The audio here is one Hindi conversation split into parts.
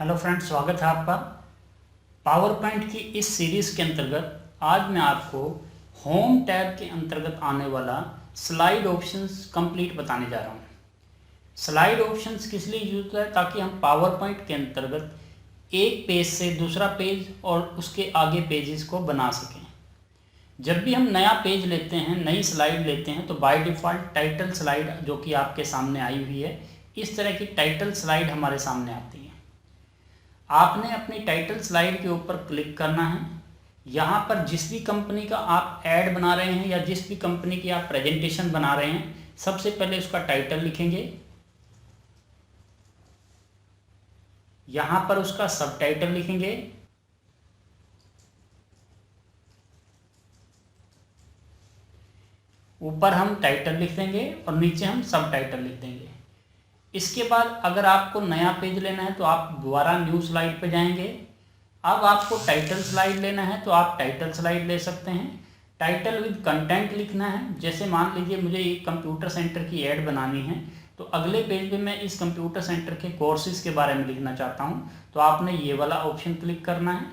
हेलो फ्रेंड्स, स्वागत है आपका पावर पॉइंट की इस सीरीज़ के अंतर्गत। आज मैं आपको होम टैब के अंतर्गत आने वाला स्लाइड ऑप्शंस कंप्लीट बताने जा रहा हूँ। स्लाइड ऑप्शंस किस लिए यूज होता है? ताकि हम पावर पॉइंट के अंतर्गत एक पेज से दूसरा पेज और उसके आगे पेजेस को बना सकें। जब भी हम नया पेज लेते हैं, नई स्लाइड लेते हैं, तो बाय डिफ़ॉल्ट टाइटल स्लाइड जो कि आपके सामने आई हुई है, इस तरह की टाइटल स्लाइड हमारे सामने आती है। आपने अपनी टाइटल स्लाइड के ऊपर क्लिक करना है। यहाँ पर जिस भी कंपनी का आप ऐड बना रहे हैं या जिस भी कंपनी की आप प्रेजेंटेशन बना रहे हैं, सबसे पहले उसका टाइटल लिखेंगे। यहाँ पर उसका सब टाइटल लिखेंगे। ऊपर हम टाइटल लिख देंगे और नीचे हम सब टाइटल लिख देंगे। इसके बाद अगर आपको नया पेज लेना है तो आप दोबारा न्यू स्लाइड पे जाएंगे। अब आपको टाइटल स्लाइड लेना है तो आप टाइटल स्लाइड ले सकते हैं। टाइटल विद कंटेंट लिखना है। जैसे मान लीजिए मुझे एक कंप्यूटर सेंटर की ऐड बनानी है, तो अगले पेज पे मैं इस कंप्यूटर सेंटर के कोर्सेज के बारे में लिखना चाहता हूँ, तो आपने ये वाला ऑप्शन क्लिक करना है।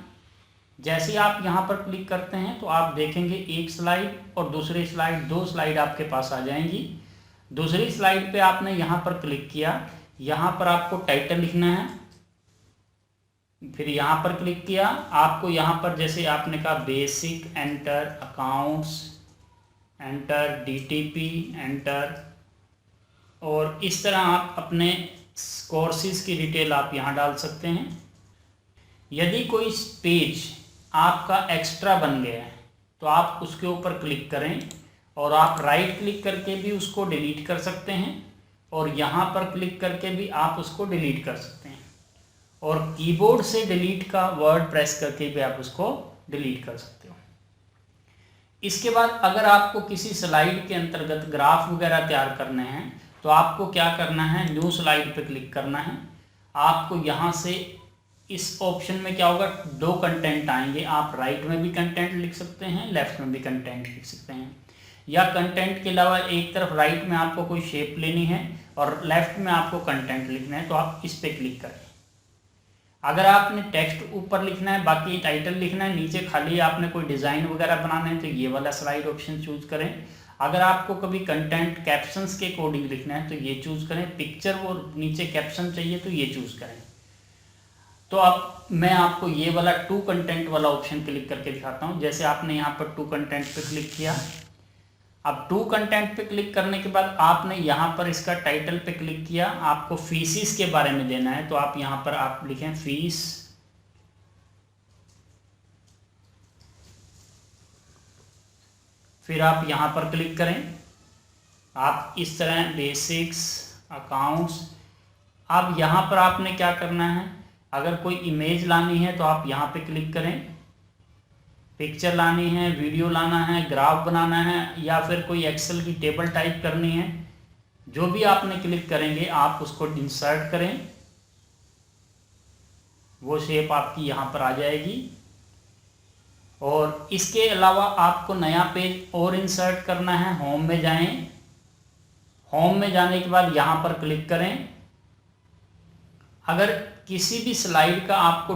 जैसे ही आप यहाँ पर क्लिक करते हैं तो आप देखेंगे एक स्लाइड और दूसरी स्लाइड, दो स्लाइड आपके पास आ जाएंगी। दूसरी स्लाइड पे आपने यहाँ पर क्लिक किया, यहाँ पर आपको टाइटल लिखना है। फिर यहाँ पर क्लिक किया, आपको यहाँ पर जैसे आपने कहा basic, enter, accounts, enter, DTP, enter, और इस तरह आप अपने कोर्सेज की डिटेल आप यहाँ डाल सकते हैं। यदि कोई पेज आपका एक्स्ट्रा बन गया है तो आप उसके ऊपर क्लिक करें और आप राइट क्लिक करके भी उसको डिलीट कर सकते हैं और यहाँ पर क्लिक करके भी आप उसको डिलीट कर सकते हैं, और कीबोर्ड से डिलीट का वर्ड प्रेस करके भी आप उसको डिलीट कर सकते हो। इसके बाद अगर आपको किसी स्लाइड के अंतर्गत ग्राफ वगैरह तैयार करने हैं तो आपको क्या करना है, न्यू स्लाइड पे क्लिक करना है। आपको यहाँ से इस ऑप्शन में क्या होगा, दो कंटेंट आएंगे। आप राइट में भी कंटेंट लिख सकते हैं, लेफ्ट में भी कंटेंट लिख सकते हैं, या कंटेंट के अलावा एक तरफ राइट में आपको कोई शेप लेनी है और लेफ्ट में आपको कंटेंट लिखना है तो आप इस पर क्लिक करें। अगर आपने टेक्स्ट ऊपर लिखना है, बाकी टाइटल लिखना है, नीचे खाली आपने कोई डिज़ाइन वगैरह बनाना है तो ये वाला स्लाइड ऑप्शन चूज करें। अगर आपको कभी कंटेंट कैप्शंस के अकॉर्डिंग लिखना है तो ये चूज़ करें। पिक्चर और नीचे कैप्शन चाहिए तो ये चूज़ करें। तो अब मैं आपको ये वाला टू कंटेंट वाला ऑप्शन क्लिक करके दिखाता हूँ। जैसे आपने यहाँ पर टू कंटेंट पे क्लिक किया, अब टू कंटेंट पे क्लिक करने के बाद आपने यहाँ पर इसका टाइटल पे क्लिक किया। आपको फीसिस के बारे में देना है तो आप यहाँ पर आप लिखें फीस, फिर आप यहाँ पर क्लिक करें। आप इस तरह बेसिक्स, अकाउंट्स। अब यहाँ पर आपने क्या करना है, अगर कोई इमेज लानी है तो आप यहाँ पे क्लिक करें। पिक्चर लानी है, वीडियो लाना है, ग्राफ बनाना है, या फिर कोई एक्सेल की टेबल टाइप करनी है, जो भी आपने क्लिक करेंगे आप उसको इंसर्ट करें। वो शेप आपकी यहाँ पर आ जाएगी। और इसके अलावा आपको नया पेज और इंसर्ट करना है। होम में जाएं। होम में जाने के बाद यहाँ पर क्लिक करें। अगर किसी भी स्लाइड का आपको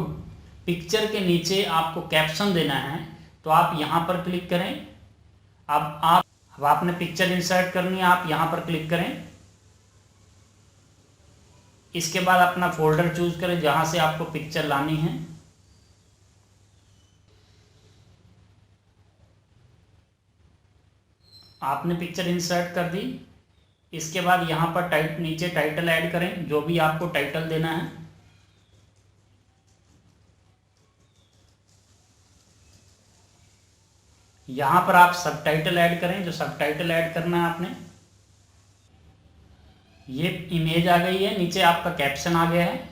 पिक्चर के नीचे आपको कैप्शन देना है तो आप यहाँ पर क्लिक करें। अब आपने पिक्चर इंसर्ट करनी है, आप यहाँ पर क्लिक करें। इसके बाद अपना फोल्डर चूज करें जहाँ से आपको पिक्चर लानी है। आपने पिक्चर इंसर्ट कर दी। इसके बाद यहाँ पर नीचे टाइटल ऐड करें, जो भी आपको टाइटल देना है। यहाँ पर आप सब टाइटल ऐड करें, जो सब टाइटल ऐड करना है आपने। ये इमेज आ गई है, नीचे आपका कैप्शन आ गया है,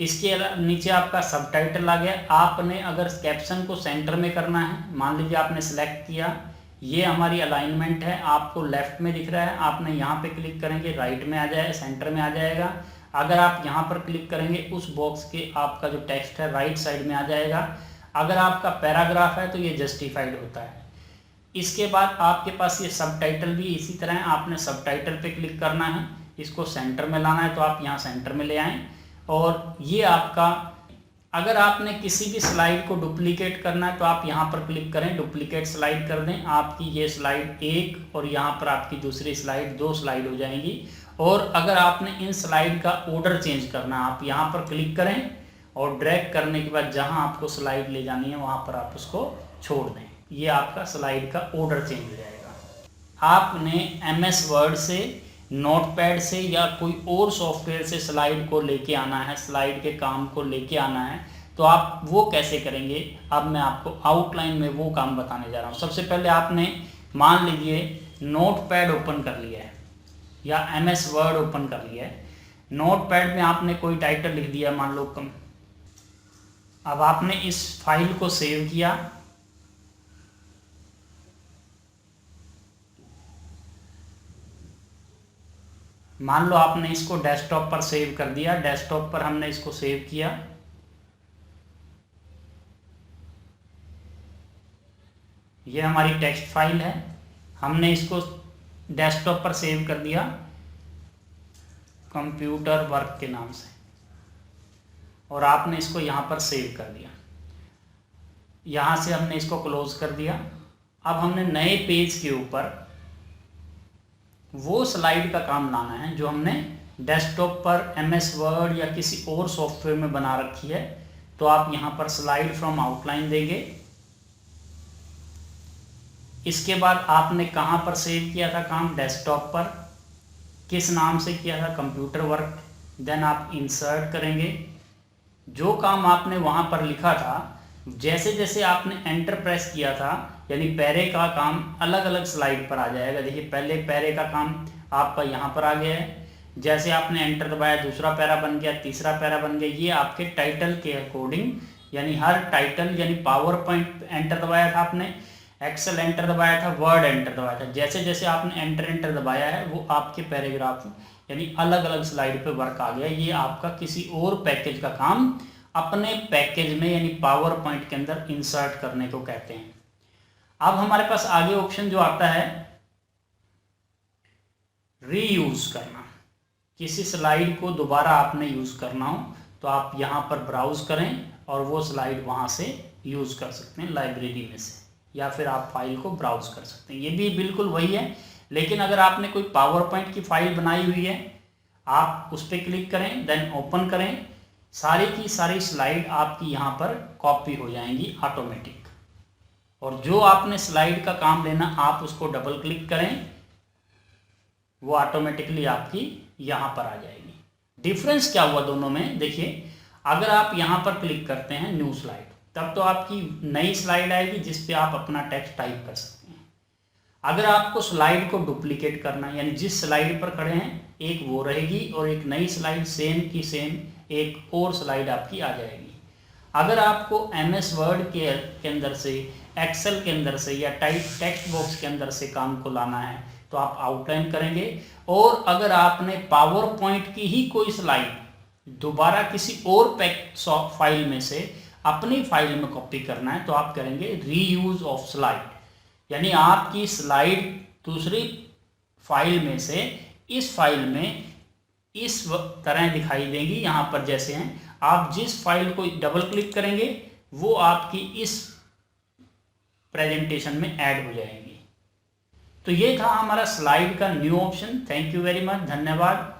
इसके नीचे आपका सब टाइटल आ गया। आपने अगर कैप्शन को सेंटर में करना है, मान लीजिए आपने सेलेक्ट किया, ये हमारी अलाइनमेंट है, आपको लेफ्ट में दिख रहा है, आपने यहाँ पे क्लिक करेंगे, राइट में आ जाए, सेंटर में आ जाएगा। अगर आप यहाँ पर क्लिक करेंगे, उस बॉक्स के आपका जो टेक्स्ट है राइट साइड में आ जाएगा। अगर आपका पैराग्राफ है तो ये जस्टिफाइड होता है। इसके बाद आपके पास ये सब टाइटल भी इसी तरह, आपने सब टाइटल पे क्लिक करना है, इसको सेंटर में लाना है तो आप यहाँ सेंटर में ले आएँ और ये आपका अगर आपने किसी भी स्लाइड को डुप्लीकेट करना है तो आप यहाँ पर क्लिक करें, डुप्लीकेट स्लाइड कर दें, आपकी ये स्लाइड एक और यहाँ पर आपकी दूसरी स्लाइड, 2 स्लाइड हो जाएंगी। और अगर आपने इन स्लाइड का ऑर्डर चेंज करना है, आप यहाँ पर क्लिक करें और ड्रैग करने के बाद जहाँ आपको स्लाइड ले जानी है वहाँ पर आप उसको छोड़ दें। ये आपका स्लाइड का ऑर्डर चेंज हो जाएगा। आपने MS वर्ड से, नोटपैड से या कोई और सॉफ्टवेयर से स्लाइड को लेके आना है, स्लाइड के काम को लेके आना है, तो आप वो कैसे करेंगे, अब मैं आपको आउटलाइन में वो काम बताने जा रहा हूँ। सबसे पहले आपने मान लीजिए नोटपैड ओपन कर लिया है या MS वर्ड ओपन कर लिया है। नोटपैड में आपने कोई टाइटल लिख दिया, मान लो कम। अब आपने इस फाइल को सेव किया, मान लो आपने इसको डेस्कटॉप पर सेव कर दिया, डेस्कटॉप पर हमने इसको सेव किया। ये हमारी टेक्स्ट फाइल है, हमने इसको डेस्कटॉप पर सेव कर दिया कंप्यूटर वर्क के नाम से, और आपने इसको यहाँ पर सेव कर दिया। यहाँ से हमने इसको क्लोज कर दिया। अब हमने नए पेज के ऊपर वो स्लाइड का काम लाना है जो हमने डेस्कटॉप पर MS वर्ड या किसी और सॉफ्टवेयर में बना रखी है। तो आप यहाँ पर स्लाइड फ्रॉम आउटलाइन देंगे। इसके बाद आपने कहाँ पर सेव किया था काम, डेस्कटॉप पर, किस नाम से किया था, कंप्यूटर वर्क। देन आप इंसर्ट करेंगे। जो काम आपने वहाँ पर लिखा था, जैसे जैसे आपने एंटर प्रेस किया था, यानी पैरे का काम अलग अलग स्लाइड पर आ जाएगा। देखिए पहले पैरे का काम आपका यहाँ पर आ गया है, जैसे आपने एंटर दबाया दूसरा पैरा बन गया, तीसरा पैरा बन गया। ये आपके टाइटल के अकॉर्डिंग, यानी हर टाइटल, यानी पावर पॉइंट एंटर दबाया था आपने, एक्सेल एंटर दबाया था, वर्ड एंटर दबाया था। जैसे जैसे आपने एंटर दबाया है वो आपके पैराग्राफ यानी अलग अलग स्लाइड पे वर्क आ गया। ये आपका किसी और पैकेज का काम अपने पैकेज में यानी पावर पॉइंट के अंदर इंसर्ट करने को कहते हैं। अब हमारे पास आगे ऑप्शन जो आता है रीयूज करना। किसी स्लाइड को दोबारा आपने यूज करना हो तो आप यहाँ पर ब्राउज करें और वो स्लाइड वहाँ से यूज कर सकते हैं लाइब्रेरी में से, या फिर आप फाइल को ब्राउज कर सकते हैं। ये भी बिल्कुल वही है, लेकिन अगर आपने कोई पावर पॉइंट की फाइल बनाई हुई है, आप उस पर क्लिक करें, देन ओपन करें, सारी की सारी स्लाइड आपकी यहाँ पर कॉपी हो जाएंगी ऑटोमेटिक। और जो आपने स्लाइड का काम लेना, आप उसको डबल क्लिक करें, वो ऑटोमेटिकली आपकी यहाँ पर आ जाएगी। डिफरेंस क्या हुआ दोनों में, देखिए अगर आप यहाँ पर क्लिक करते हैं न्यू स्लाइड, तब तो आपकी नई स्लाइड आएगी जिस पे आप अपना टेक्स्ट टाइप कर सकते हैं। अगर आपको स्लाइड को डुप्लीकेट करना है, यानी जिस स्लाइड पर खड़े हैं एक वो रहेगी और एक नई स्लाइड सेम की सेम एक और स्लाइड आपकी आ जाएगी। अगर आपको MS वर्ड के अंदर से, एक्सेल के अंदर से या टेक्स्ट बॉक्स के अंदर से काम को लाना है तो आप आउटलाइन करेंगे। और अगर आपने पावर पॉइंट की ही कोई स्लाइड दोबारा किसी और फाइल में से अपनी फाइल में कॉपी करना है तो आप करेंगे रीयूज ऑफ स्लाइड, यानी आपकी स्लाइड दूसरी फाइल में से इस फाइल में इस तरह दिखाई देंगी। यहाँ पर जैसे हैं, आप जिस फाइल को डबल क्लिक करेंगे वो आपकी इस प्रेजेंटेशन में ऐड हो जाएगी। तो ये था हमारा स्लाइड का new option. Thank you very much, धन्यवाद।